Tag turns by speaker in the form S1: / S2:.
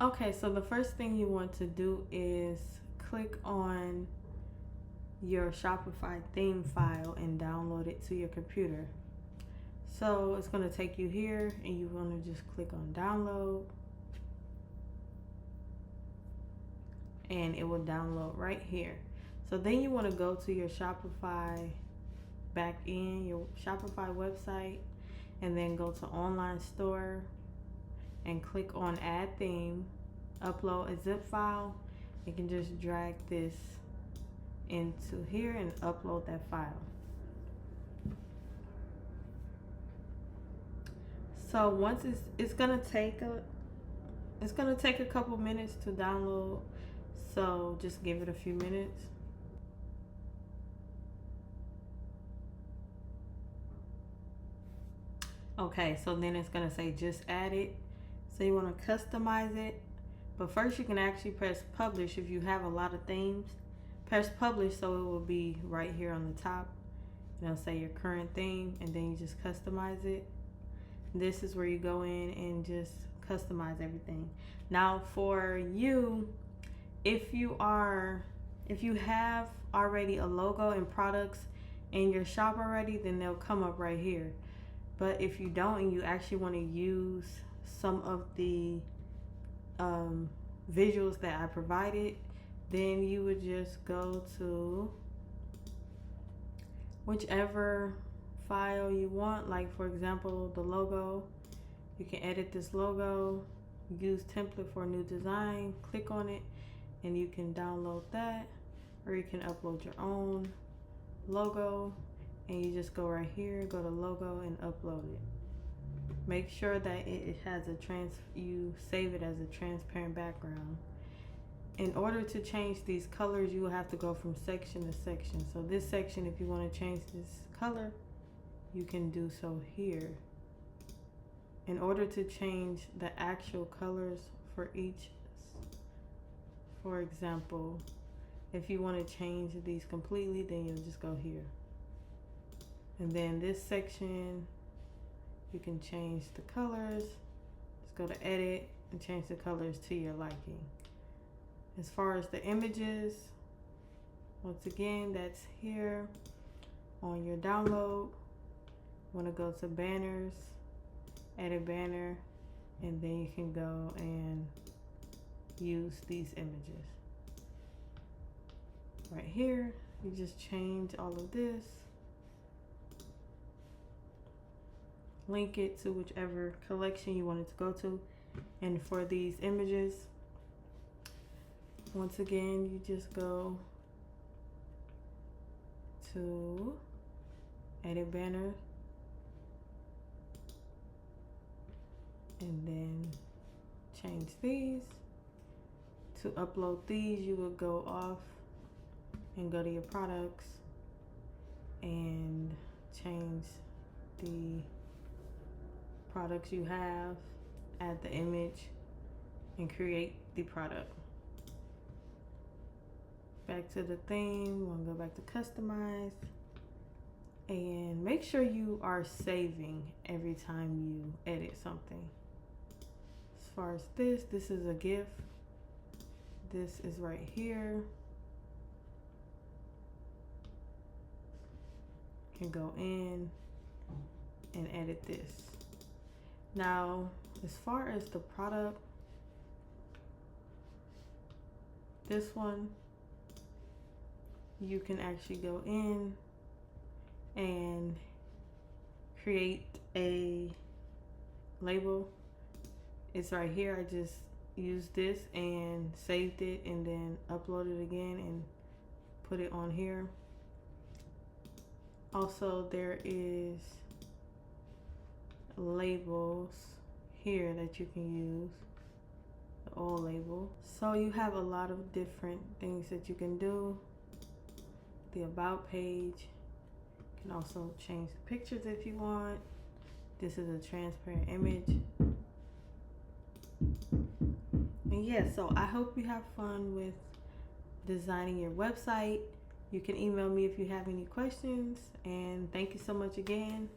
S1: Okay, so the first thing you want to do is click on your Shopify theme file and download it to your computer. So it's going to take you here and you want to just click on download and it will download right here. So then you want to go to your Shopify back in your Shopify website and then go to online store and click on add theme, upload a zip file. You can just drag this into here and upload that file. So once it's gonna take a couple minutes to download, so just give it a few minutes. Okay, so then it's gonna say just add it. So you want to customize it, but first you can actually press publish if you have a lot of themes. Press publish so it will be right here on the top. It'll say your current theme, and then you just customize it. This is where you go in and just customize everything. Now for you, if you have already a logo and products in your shop already, then they'll come up right here. But if you don't and you actually want to use some of the visuals that I provided, then you would just go to whichever file you want. Like for example, the logo, you can edit this logo, use template for a new design, click on it and you can download that, or you can upload your own logo and you just go right here, go to logo and upload it. Make sure that it has you save it as a transparent background. In order to change these colors, you will have to go from section to section. So this section, if you want to change this color, you can do so here. In order to change the actual colors for each, for example, if you want to change these completely, then you'll just go here. And then this section, you can change the colors. Just go to edit and change the colors to your liking. As far as the images, once again, that's here on your download. You want to go to banners, edit banner, and then you can go and use these images. Right here, you just change all of this. Link it to whichever collection you want it to go to. And for these images, once again, you just go to edit banner and then change these. To upload these, you will go off and go to your products and change the products you have, add the image and create the product. Back to the theme, we'll go back to customize and make sure you are saving every time you edit something. As far as this is a GIF. This is right here. You can go in and edit this. Now, as far as the product, this one, you can actually go in and create a label. It's right here. I just used this and saved it and then uploaded it again and put it on here. Also, there is labels here that you can use, the all label. So you have a lot of different things that you can do. The about page, you can also change the pictures if you want. This is a transparent image. And yeah, so I hope you have fun with designing your website. You can email me if you have any questions, and thank you so much again.